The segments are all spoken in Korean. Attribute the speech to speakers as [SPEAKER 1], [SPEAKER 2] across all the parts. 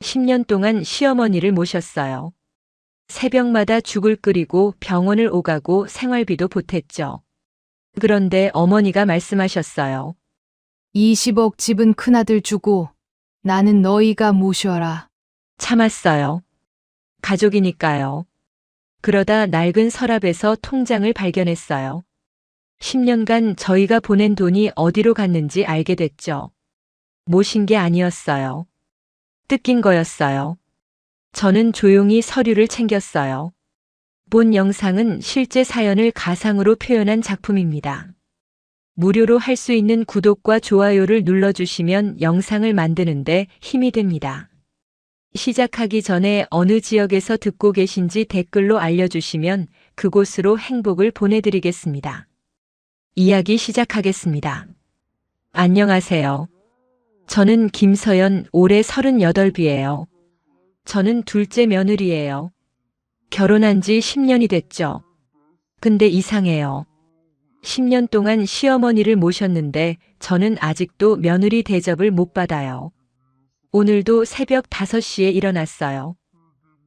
[SPEAKER 1] 10년 동안 시어머니를 모셨어요. 새벽마다 죽을 끓이고 병원을 오가고 생활비도 보탰죠. 그런데 어머니가 말씀하셨어요.
[SPEAKER 2] 20억 집은 큰아들 주고 나는 너희가 모셔라.
[SPEAKER 1] 참았어요. 가족이니까요. 그러다 낡은 서랍에서 통장을 발견했어요. 10년간 저희가 보낸 돈이 어디로 갔는지 알게 됐죠. 모신 게 아니었어요. 뜯긴 거였어요. 저는 조용히 서류를 챙겼어요. 본 영상은 실제 사연을 가상으로 표현한 작품입니다. 무료로 할 수 있는 구독과 좋아요를 눌러주시면 영상을 만드는데 힘이 됩니다. 시작하기 전에 어느 지역에서 듣고 계신지 댓글로 알려주시면 그곳으로 행복을 보내드리겠습니다. 이야기 시작하겠습니다. 안녕하세요. 저는 김서연, 올해 38이에요. 저는 둘째 며느리예요. 결혼한 지 10년이 됐죠. 근데 이상해요. 10년 동안 시어머니를 모셨는데 저는 아직도 며느리 대접을 못 받아요. 오늘도 새벽 5시에 일어났어요.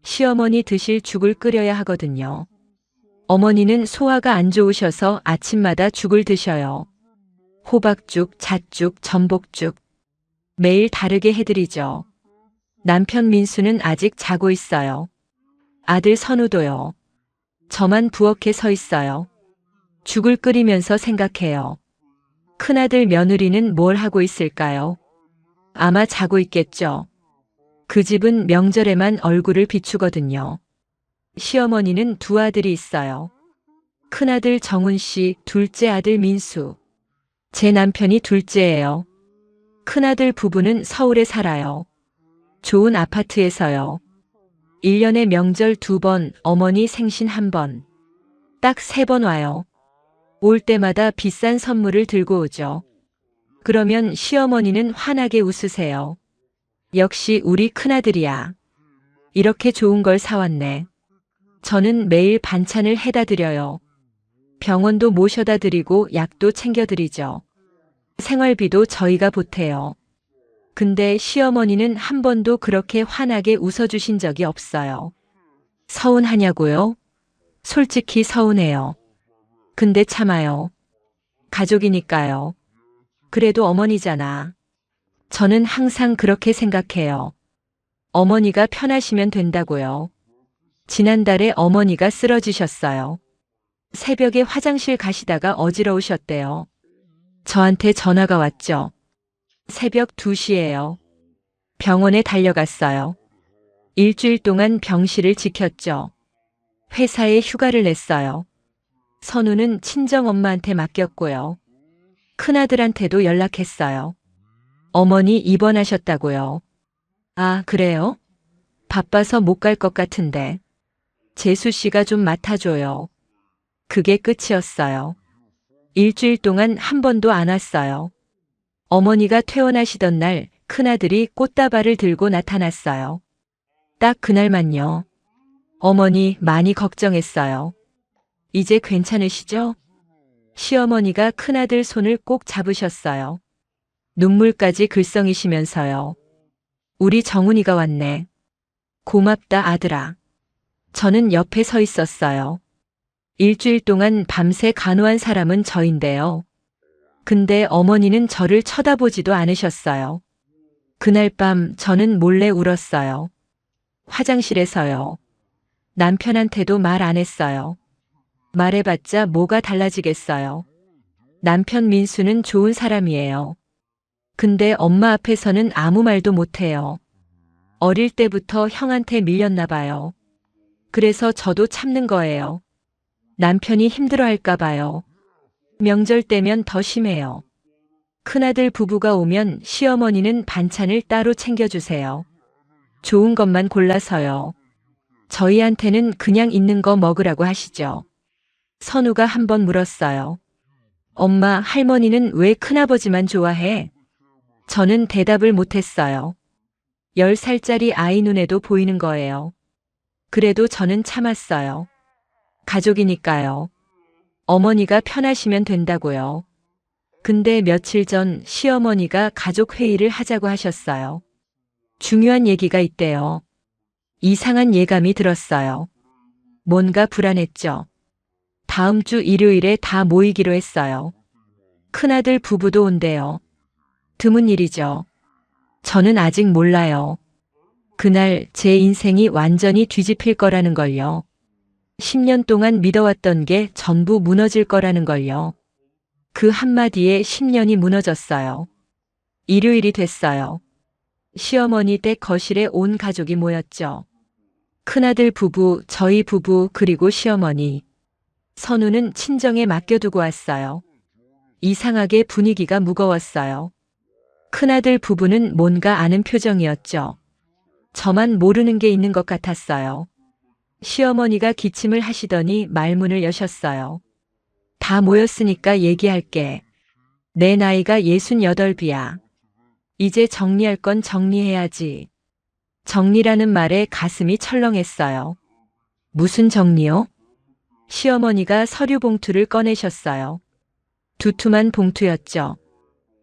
[SPEAKER 1] 시어머니 드실 죽을 끓여야 하거든요. 어머니는 소화가 안 좋으셔서 아침마다 죽을 드셔요. 호박죽, 잣죽, 전복죽. 매일 다르게 해드리죠. 남편 민수는 아직 자고 있어요. 아들 선우도요. 저만 부엌에 서 있어요. 죽을 끓이면서 생각해요. 큰아들 며느리는 뭘 하고 있을까요? 아마 자고 있겠죠. 그 집은 명절에만 얼굴을 비추거든요. 시어머니는 두 아들이 있어요. 큰아들 정훈 씨, 둘째 아들 민수. 제 남편이 둘째예요. 큰아들 부부는 서울에 살아요. 좋은 아파트에서요. 1년에 명절 2번, 어머니 생신 1번. 딱 3번 와요. 올 때마다 비싼 선물을 들고 오죠. 그러면 시어머니는 환하게 웃으세요. 역시 우리 큰아들이야. 이렇게 좋은 걸 사왔네. 저는 매일 반찬을 해다 드려요. 병원도 모셔다 드리고 약도 챙겨 드리죠. 생활비도 저희가 보태요. 근데 시어머니는 한 번도 그렇게 환하게 웃어주신 적이 없어요. 서운하냐고요? 솔직히 서운해요. 근데 참아요. 가족이니까요. 그래도 어머니잖아. 저는 항상 그렇게 생각해요. 어머니가 편하시면 된다고요. 지난달에 어머니가 쓰러지셨어요. 새벽에 화장실 가시다가 어지러우셨대요. 저한테 전화가 왔죠. 새벽 2시예요. 병원에 달려갔어요. 일주일 동안 병실을 지켰죠. 회사에 휴가를 냈어요. 선우는 친정엄마한테 맡겼고요. 큰아들한테도 연락했어요. 어머니 입원하셨다고요. 아, 그래요? 바빠서 못 갈 것 같은데. 재수 씨가 좀 맡아줘요. 그게 끝이었어요. 일주일 동안 한 번도 안 왔어요. 어머니가 퇴원하시던 날 큰아들이 꽃다발을 들고 나타났어요. 딱 그날만요. 어머니 많이 걱정했어요. 이제 괜찮으시죠? 시어머니가 큰아들 손을 꼭 잡으셨어요. 눈물까지 글썽이시면서요. 우리 정훈이가 왔네. 고맙다 아들아. 저는 옆에 서 있었어요. 일주일 동안 밤새 간호한 사람은 저인데요. 근데 어머니는 저를 쳐다보지도 않으셨어요. 그날 밤 저는 몰래 울었어요. 화장실에서요. 남편한테도 말 안 했어요. 말해봤자 뭐가 달라지겠어요. 남편 민수는 좋은 사람이에요. 근데 엄마 앞에서는 아무 말도 못해요. 어릴 때부터 형한테 밀렸나 봐요. 그래서 저도 참는 거예요. 남편이 힘들어할까 봐요. 명절 때면 더 심해요. 큰아들 부부가 오면 시어머니는 반찬을 따로 챙겨주세요. 좋은 것만 골라서요. 저희한테는 그냥 있는 거 먹으라고 하시죠. 선우가 한번 물었어요. 엄마, 할머니는 왜 큰아버지만 좋아해? 저는 대답을 못했어요. 10살짜리 아이 눈에도 보이는 거예요. 그래도 저는 참았어요. 가족이니까요. 어머니가 편하시면 된다고요. 근데 며칠 전 시어머니가 가족 회의를 하자고 하셨어요. 중요한 얘기가 있대요. 이상한 예감이 들었어요. 뭔가 불안했죠. 다음 주 일요일에 다 모이기로 했어요. 큰아들 부부도 온대요. 드문 일이죠. 저는 아직 몰라요. 그날 제 인생이 완전히 뒤집힐 거라는 걸요. 10년 동안 믿어왔던 게 전부 무너질 거라는 걸요. 그 한마디에 10년이 무너졌어요. 일요일이 됐어요. 시어머니 댁 거실에 온 가족이 모였죠. 큰아들 부부, 저희 부부, 그리고 시어머니. 선우는 친정에 맡겨두고 왔어요. 이상하게 분위기가 무거웠어요. 큰아들 부부는 뭔가 아는 표정이었죠. 저만 모르는 게 있는 것 같았어요. 시어머니가 기침을 하시더니 말문을 여셨어요. 다 모였으니까 얘기할게. 내 나이가 68이야. 이제 정리할 건 정리해야지. 정리라는 말에 가슴이 철렁했어요. 무슨 정리요? 시어머니가 서류 봉투를 꺼내셨어요. 두툼한 봉투였죠.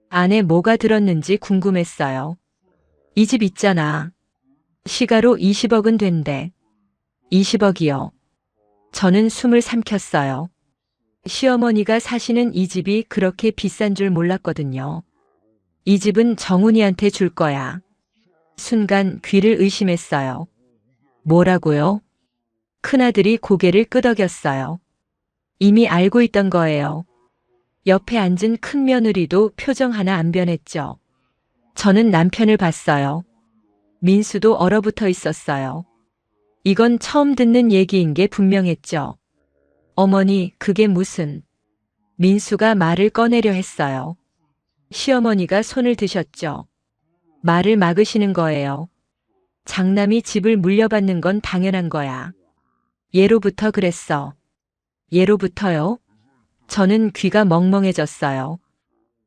[SPEAKER 1] 안에 뭐가 들었는지 궁금했어요. 이 집 있잖아. 시가로 20억은 된대. 20억이요. 저는 숨을 삼켰어요. 시어머니가 사시는 이 집이 그렇게 비싼 줄 몰랐거든요. 이 집은 정훈이한테 줄 거야. 순간 귀를 의심했어요. 뭐라고요? 큰아들이 고개를 끄덕였어요. 이미 알고 있던 거예요. 옆에 앉은 큰며느리도 표정 하나 안 변했죠. 저는 남편을 봤어요. 민수도 얼어붙어 있었어요. 이건 처음 듣는 얘기인 게 분명했죠. 어머니, 그게 무슨... 민수가 말을 꺼내려 했어요. 시어머니가 손을 드셨죠. 말을 막으시는 거예요. 장남이 집을 물려받는 건 당연한 거야. 예로부터 그랬어. 예로부터요? 저는 귀가 멍멍해졌어요.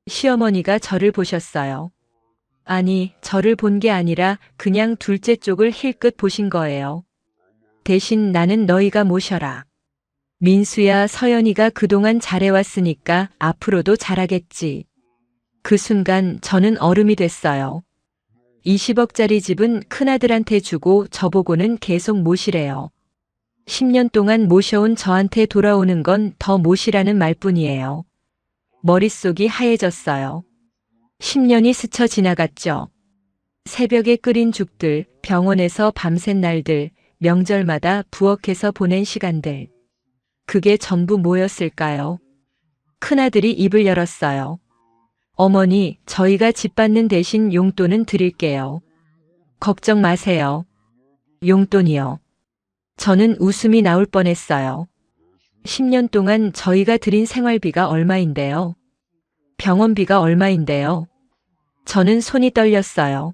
[SPEAKER 1] 시어머니가 저를 보셨어요. 아니, 저를 본 게 아니라 그냥 둘째 쪽을 힐끗 보신 거예요. 대신 나는 너희가 모셔라. 민수야, 서연이가 그동안 잘해왔으니까 앞으로도 잘하겠지. 그 순간 저는 얼음이 됐어요. 20억짜리 집은 큰아들한테 주고 저보고는 계속 모시래요. 10년 동안 모셔온 저한테 돌아오는 건 더 모시라는 말뿐이에요. 머릿속이 하얘졌어요. 10년이 스쳐 지나갔죠. 새벽에 끓인 죽들, 병원에서 밤샌 날들, 명절마다 부엌에서 보낸 시간들. 그게 전부 뭐였을까요? 큰아들이 입을 열었어요. 어머니, 저희가 집 받는 대신 용돈은 드릴게요. 걱정 마세요. 용돈이요. 저는 웃음이 나올 뻔했어요. 10년 동안 저희가 드린 생활비가 얼마인데요? 병원비가 얼마인데요? 저는 손이 떨렸어요.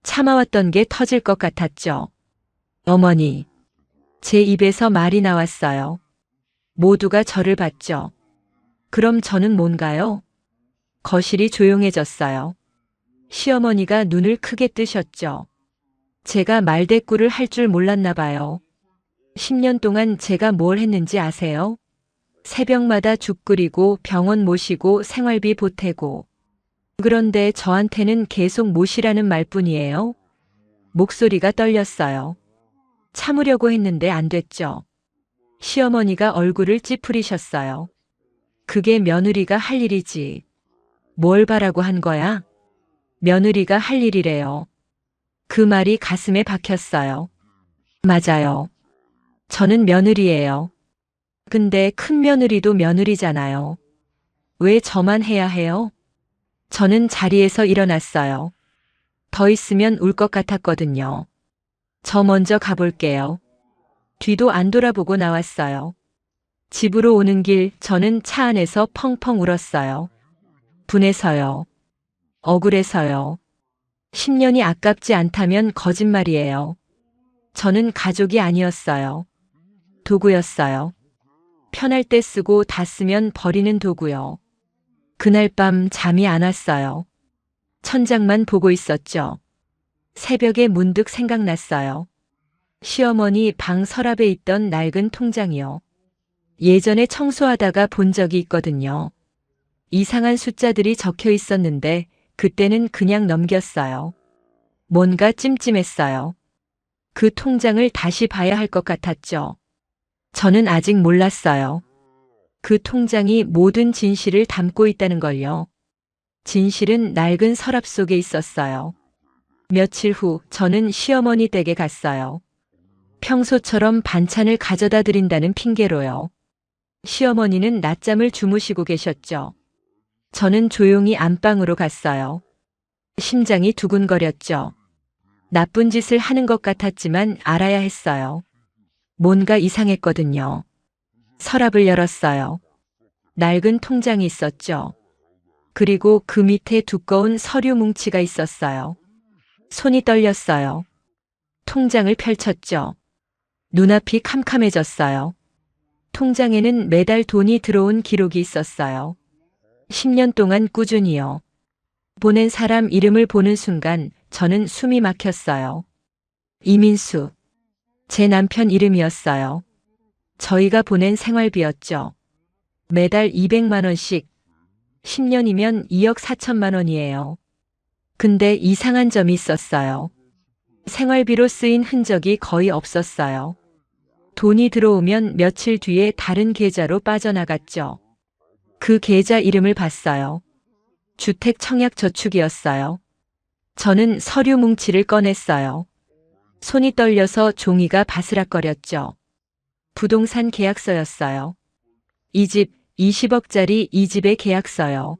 [SPEAKER 1] 참아왔던 게 터질 것 같았죠. 어머니. 제 입에서 말이 나왔어요. 모두가 저를 봤죠. 그럼 저는 뭔가요? 거실이 조용해졌어요. 시어머니가 눈을 크게 뜨셨죠. 제가 말대꾸를 할 줄 몰랐나 봐요. 10년 동안 제가 뭘 했는지 아세요? 새벽마다 죽 끓이고 병원 모시고 생활비 보태고. 그런데 저한테는 계속 모시라는 말뿐이에요. 목소리가 떨렸어요. 참으려고 했는데 안 됐죠. 시어머니가 얼굴을 찌푸리셨어요. 그게 며느리가 할 일이지. 뭘 바라고 한 거야? 며느리가 할 일이래요. 그 말이 가슴에 박혔어요. 맞아요. 저는 며느리예요. 근데 큰 며느리도 며느리잖아요. 왜 저만 해야 해요? 저는 자리에서 일어났어요. 더 있으면 울 것 같았거든요. 저 먼저 가볼게요. 뒤도 안 돌아보고 나왔어요. 집으로 오는 길 저는 차 안에서 펑펑 울었어요. 분해서요. 억울해서요. 10년이 아깝지 않다면 거짓말이에요. 저는 가족이 아니었어요. 도구였어요. 편할 때 쓰고 다 쓰면 버리는 도구요. 그날 밤 잠이 안 왔어요. 천장만 보고 있었죠. 새벽에 문득 생각났어요. 시어머니 방 서랍에 있던 낡은 통장이요. 예전에 청소하다가 본 적이 있거든요. 이상한 숫자들이 적혀 있었는데 그때는 그냥 넘겼어요. 뭔가 찜찜했어요. 그 통장을 다시 봐야 할 것 같았죠. 저는 아직 몰랐어요. 그 통장이 모든 진실을 담고 있다는 걸요. 진실은 낡은 서랍 속에 있었어요. 며칠 후 저는 시어머니 댁에 갔어요. 평소처럼 반찬을 가져다 드린다는 핑계로요. 시어머니는 낮잠을 주무시고 계셨죠. 저는 조용히 안방으로 갔어요. 심장이 두근거렸죠. 나쁜 짓을 하는 것 같았지만 알아야 했어요. 뭔가 이상했거든요. 서랍을 열었어요. 낡은 통장이 있었죠. 그리고 그 밑에 두꺼운 서류 뭉치가 있었어요. 손이 떨렸어요. 통장을 펼쳤죠. 눈앞이 캄캄해졌어요. 통장에는 매달 돈이 들어온 기록이 있었어요. 10년 동안 꾸준히요. 보낸 사람 이름을 보는 순간 저는 숨이 막혔어요. 이민수. 제 남편 이름이었어요. 저희가 보낸 생활비였죠. 매달 200만 원씩. 10년이면 2억 4천만 원이에요. 근데 이상한 점이 있었어요. 생활비로 쓰인 흔적이 거의 없었어요. 돈이 들어오면 며칠 뒤에 다른 계좌로 빠져나갔죠. 그 계좌 이름을 봤어요. 주택청약저축이었어요. 저는 서류 뭉치를 꺼냈어요. 손이 떨려서 종이가 바스락거렸죠. 부동산 계약서였어요. 이 집 20억짜리 이 집의 계약서요.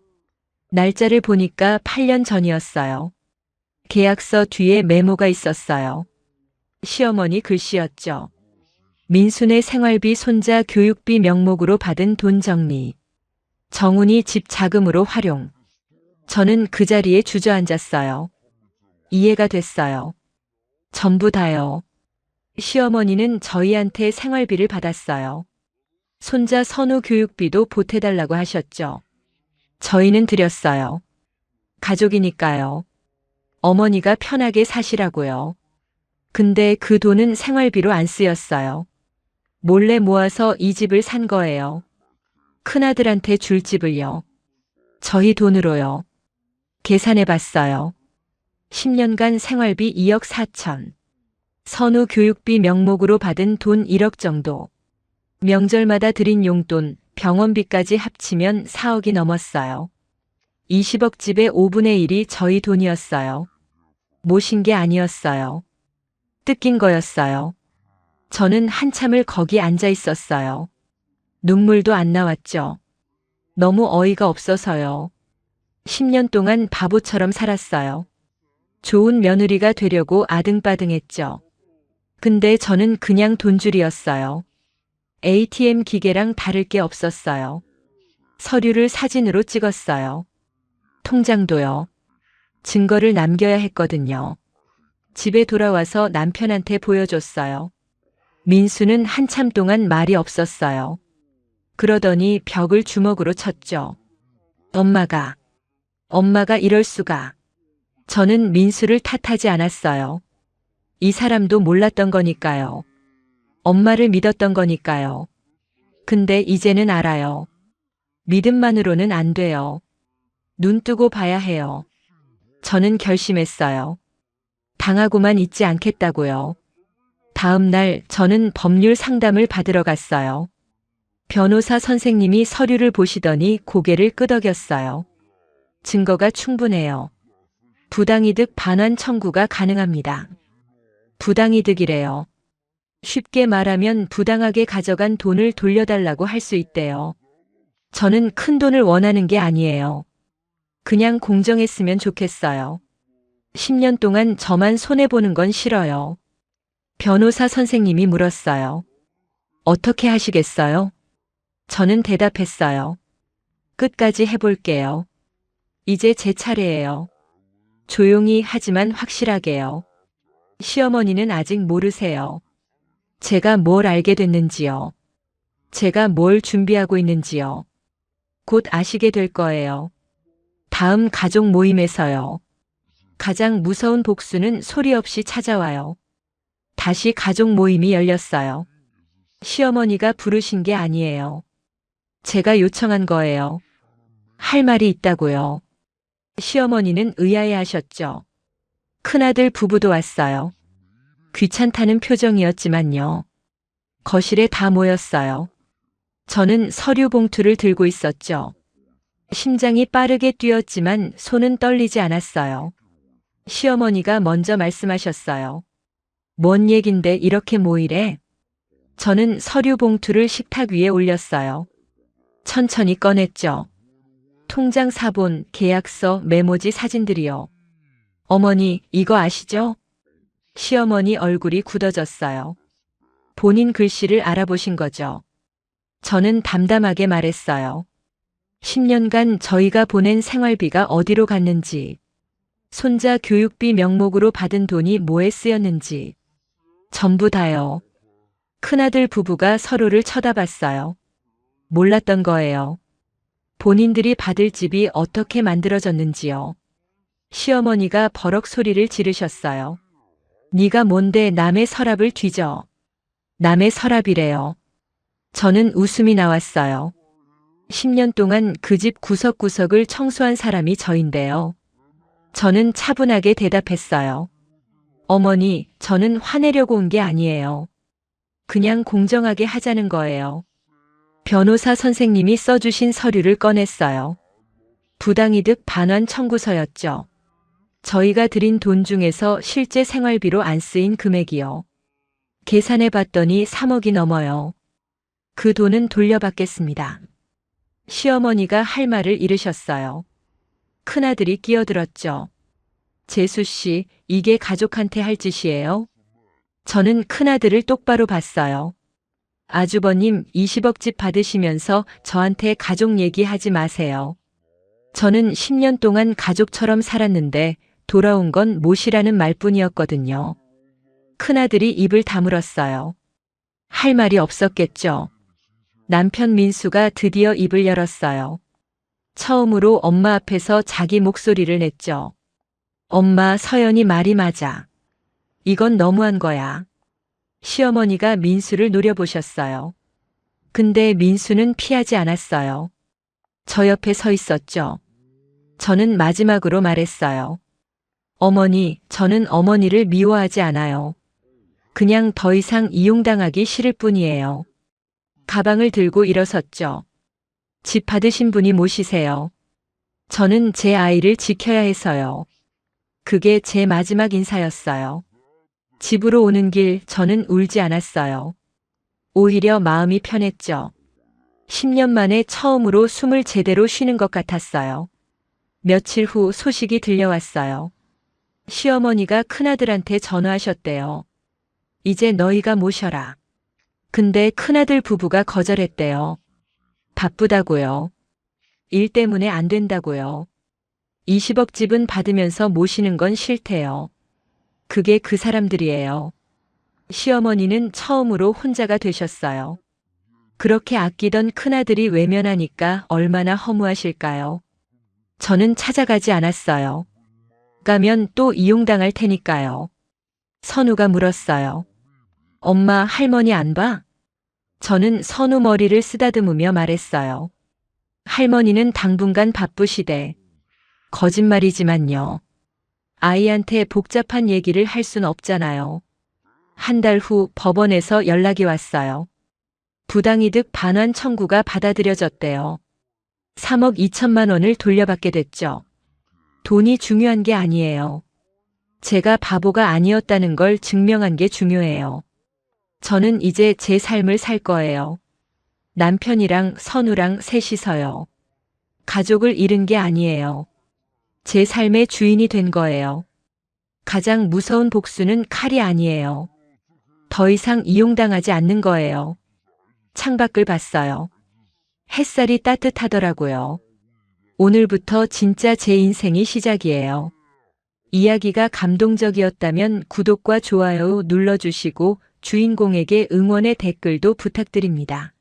[SPEAKER 1] 날짜를 보니까 8년 전이었어요. 계약서 뒤에 메모가 있었어요. 시어머니 글씨였죠. 민순의 생활비 손자 교육비 명목으로 받은 돈 정리. 정훈이 집 자금으로 활용. 저는 그 자리에 주저앉았어요. 이해가 됐어요. 전부 다요. 시어머니는 저희한테 생활비를 받았어요. 손자 선우 교육비도 보태달라고 하셨죠. 저희는 드렸어요. 가족이니까요. 어머니가 편하게 사시라고요. 근데 그 돈은 생활비로 안 쓰였어요. 몰래 모아서 이 집을 산 거예요. 큰아들한테 줄 집을요. 저희 돈으로요. 계산해 봤어요. 10년간 생활비 2억 4천. 선우 교육비 명목으로 받은 돈 1억 정도. 명절마다 드린 용돈, 병원비까지 합치면 4억이 넘었어요. 20억 집의 5분의 1이 저희 돈이었어요. 모신 게 아니었어요. 뜯긴 거였어요. 저는 한참을 거기 앉아 있었어요. 눈물도 안 나왔죠. 너무 어이가 없어서요. 10년 동안 바보처럼 살았어요. 좋은 며느리가 되려고 아등바등했죠. 근데 저는 그냥 돈줄이었어요. ATM 기계랑 다를 게 없었어요. 서류를 사진으로 찍었어요. 통장도요. 증거를 남겨야 했거든요. 집에 돌아와서 남편한테 보여줬어요. 민수는 한참 동안 말이 없었어요. 그러더니 벽을 주먹으로 쳤죠. 엄마가 이럴 수가. 저는 민수를 탓하지 않았어요. 이 사람도 몰랐던 거니까요. 엄마를 믿었던 거니까요. 근데 이제는 알아요. 믿음만으로는 안 돼요. 눈 뜨고 봐야 해요. 저는 결심했어요. 당하고만 있지 않겠다고요. 다음 날 저는 법률 상담을 받으러 갔어요. 변호사 선생님이 서류를 보시더니 고개를 끄덕였어요. 증거가 충분해요. 부당이득 반환 청구가 가능합니다. 부당이득이래요. 쉽게 말하면 부당하게 가져간 돈을 돌려달라고 할 수 있대요. 저는 큰 돈을 원하는 게 아니에요. 그냥 공정했으면 좋겠어요. 10년 동안 저만 손해보는 건 싫어요. 변호사 선생님이 물었어요. 어떻게 하시겠어요? 저는 대답했어요. 끝까지 해볼게요. 이제 제 차례예요. 조용히 하지만 확실하게요. 시어머니는 아직 모르세요. 제가 뭘 알게 됐는지요. 제가 뭘 준비하고 있는지요. 곧 아시게 될 거예요. 다음 가족 모임에서요. 가장 무서운 복수는 소리 없이 찾아와요. 다시 가족 모임이 열렸어요. 시어머니가 부르신 게 아니에요. 제가 요청한 거예요. 할 말이 있다고요. 시어머니는 의아해 하셨죠. 큰아들 부부도 왔어요. 귀찮다는 표정이었지만요. 거실에 다 모였어요. 저는 서류 봉투를 들고 있었죠. 심장이 빠르게 뛰었지만 손은 떨리지 않았어요. 시어머니가 먼저 말씀하셨어요. 뭔 얘긴데 이렇게 모이래? 저는 서류 봉투를 식탁 위에 올렸어요. 천천히 꺼냈죠. 통장 사본, 계약서, 메모지 사진들이요. 어머니, 이거 아시죠? 시어머니 얼굴이 굳어졌어요. 본인 글씨를 알아보신 거죠. 저는 담담하게 말했어요. 10년간 저희가 보낸 생활비가 어디로 갔는지, 손자 교육비 명목으로 받은 돈이 뭐에 쓰였는지, 전부 다요. 큰아들 부부가 서로를 쳐다봤어요. 몰랐던 거예요. 본인들이 받을 집이 어떻게 만들어졌는지요. 시어머니가 버럭 소리를 지르셨어요. 네가 뭔데 남의 서랍을 뒤져. 남의 서랍이래요. 저는 웃음이 나왔어요. 10년 동안 그 집 구석구석을 청소한 사람이 저인데요. 저는 차분하게 대답했어요. 어머니, 저는 화내려고 온 게 아니에요. 그냥 공정하게 하자는 거예요. 변호사 선생님이 써주신 서류를 꺼냈어요. 부당이득 반환 청구서였죠. 저희가 드린 돈 중에서 실제 생활비로 안 쓰인 금액이요. 계산해 봤더니 3억이 넘어요. 그 돈은 돌려받겠습니다. 시어머니가 할 말을 잃으셨어요. 큰아들이 끼어들었죠. 재수 씨, 이게 가족한테 할 짓이에요? 저는 큰아들을 똑바로 봤어요. 아주버님 20억 집 받으시면서 저한테 가족 얘기하지 마세요. 저는 10년 동안 가족처럼 살았는데 돌아온 건 못이라는 말뿐이었거든요. 큰아들이 입을 다물었어요. 할 말이 없었겠죠. 남편 민수가 드디어 입을 열었어요. 처음으로 엄마 앞에서 자기 목소리를 냈죠. 엄마, 서연이 말이 맞아. 이건 너무한 거야. 시어머니가 민수를 노려보셨어요. 근데 민수는 피하지 않았어요. 저 옆에 서 있었죠. 저는 마지막으로 말했어요. 어머니, 저는 어머니를 미워하지 않아요. 그냥 더 이상 이용당하기 싫을 뿐이에요. 가방을 들고 일어섰죠. 집 받으신 분이 모시세요. 저는 제 아이를 지켜야 해서요. 그게 제 마지막 인사였어요. 집으로 오는 길 저는 울지 않았어요. 오히려 마음이 편했죠. 10년 만에 처음으로 숨을 제대로 쉬는 것 같았어요. 며칠 후 소식이 들려왔어요. 시어머니가 큰아들한테 전화하셨대요. 이제 너희가 모셔라. 근데 큰아들 부부가 거절했대요. 바쁘다고요. 일 때문에 안 된다고요. 20억 집은 받으면서 모시는 건 싫대요. 그게 그 사람들이에요. 시어머니는 처음으로 혼자가 되셨어요. 그렇게 아끼던 큰아들이 외면하니까 얼마나 허무하실까요? 저는 찾아가지 않았어요. 가면 또 이용당할 테니까요. 선우가 물었어요. 엄마, 할머니 안 봐? 저는 선우 머리를 쓰다듬으며 말했어요. 할머니는 당분간 바쁘시대. 거짓말이지만요. 아이한테 복잡한 얘기를 할 순 없잖아요. 한 달 후 법원에서 연락이 왔어요. 부당이득 반환 청구가 받아들여졌대요. 3억 2천만 원을 돌려받게 됐죠. 돈이 중요한 게 아니에요. 제가 바보가 아니었다는 걸 증명한 게 중요해요. 저는 이제 제 삶을 살 거예요. 남편이랑 선우랑 셋이서요. 가족을 잃은 게 아니에요. 제 삶의 주인이 된 거예요. 가장 무서운 복수는 칼이 아니에요. 더 이상 이용당하지 않는 거예요. 창밖을 봤어요. 햇살이 따뜻하더라고요. 오늘부터 진짜 제 인생이 시작이에요. 이야기가 감동적이었다면 구독과 좋아요 눌러주시고 주인공에게 응원의 댓글도 부탁드립니다.